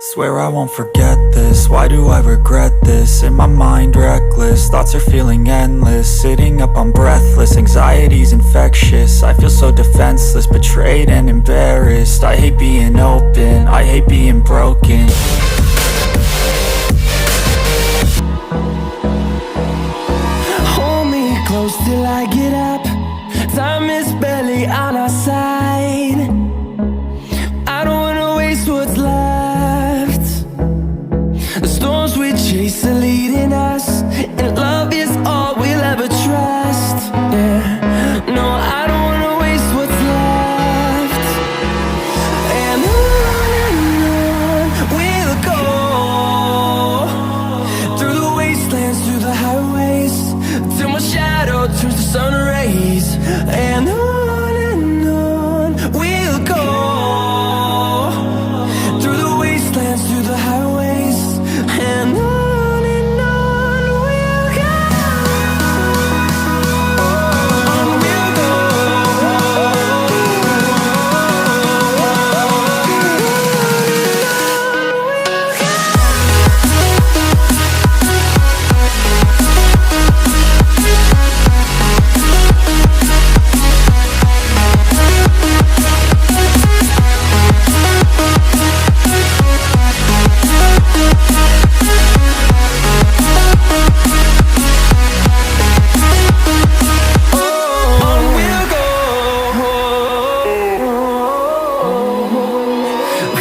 Swear I won't forget this, why do I regret this? In my mind reckless, thoughts are feeling endless. Sitting up, I'm breathless, anxiety's infectious. I feel so defenseless, betrayed and embarrassed. I hate being open, I hate being broken. Hold me close till I get up. Time is barely on our side. I don't wanna waste what's left. The storms we chase are leading us, and love is all we'll ever trust. Yeah, no, I don't wanna waste what's left. And on we'll go, through the wastelands, through the highways, till my shadow turns to sun rays. And on we'll go, through the wastelands, through the highways, and on we'll go. On we'll go.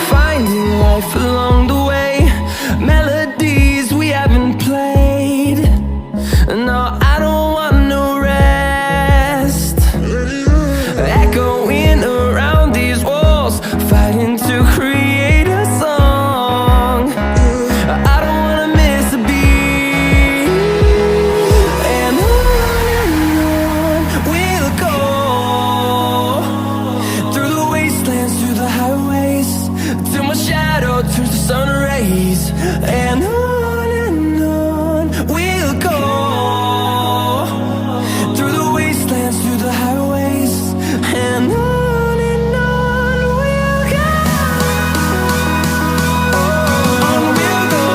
Finding life along the way, melodies we haven't played. No, I don't want no rest. Echoing around these walls, fighting to create a song. I don't wanna miss a beat. And on we'll go, through the wastelands, through the highways, till my shadow turns to sun rays. And on we'll go, through the wastelands, through the highways, and on we'll go. On we'll go.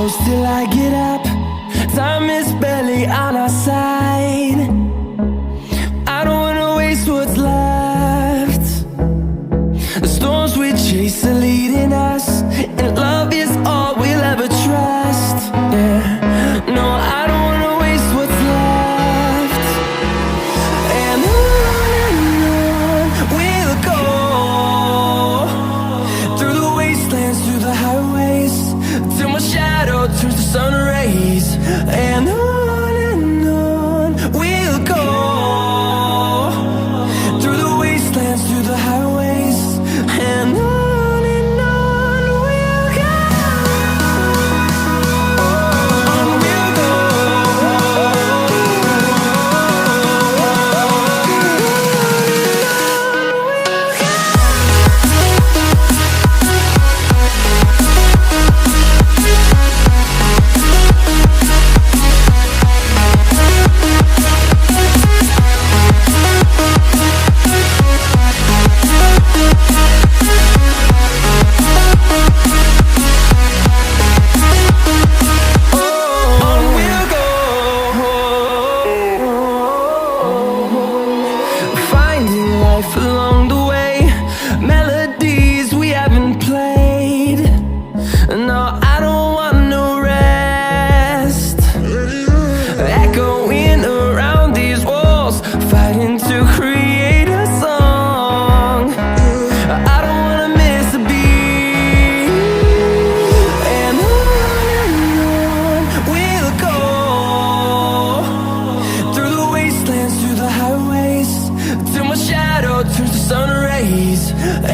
close till I get up. Time is barely on our side. I don't wanna waste what's left. The storms we chase are leading us, and love is all we'll ever trust. Yeah, no, I don't wanna waste what's left. And on we'll go, through the wastelands, through the highways, till my shadow turns to sun rays. And on we'll go, through the wastelands, through the highways, and on we'll go. On we'll go. Finding life along the way, melodies we haven't played. No, I don't want no rest. Echoing around these walls, fighting to create a song. I don't wanna miss a beat. And on we'll go, through the wastelands, through the highways, till my shadow turns to sun rays.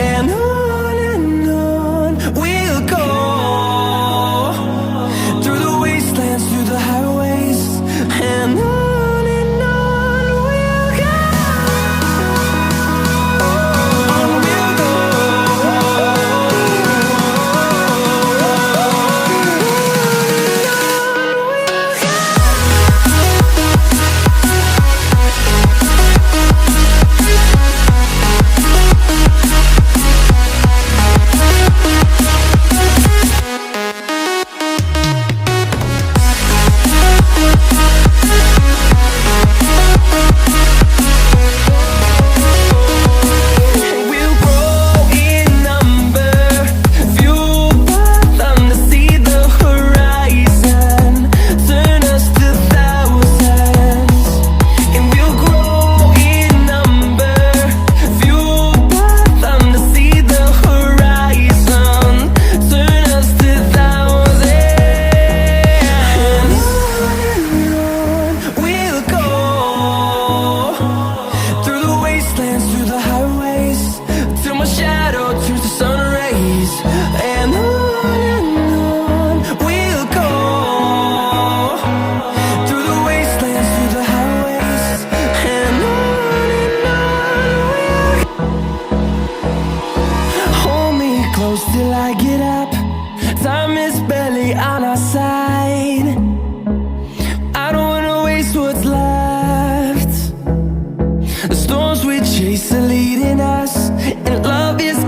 And on we'll go, through the wastelands, through the highways, and on we'll go. On we'll go. We'll grow in number, fueled by them to see the horizon, turn us to thousands. And we'll grow in number, fueled by them to see the horizon, turn us to thousands. And on we'll go, through the wastelands, through the highways, till my shadow turns to sun rays. And on we'll go, through the wastelands, through the highways, and on. Hold me close till I get up. Time is barely on our side. I don't wanna waste what's left. The storms we chase are leading us, and love is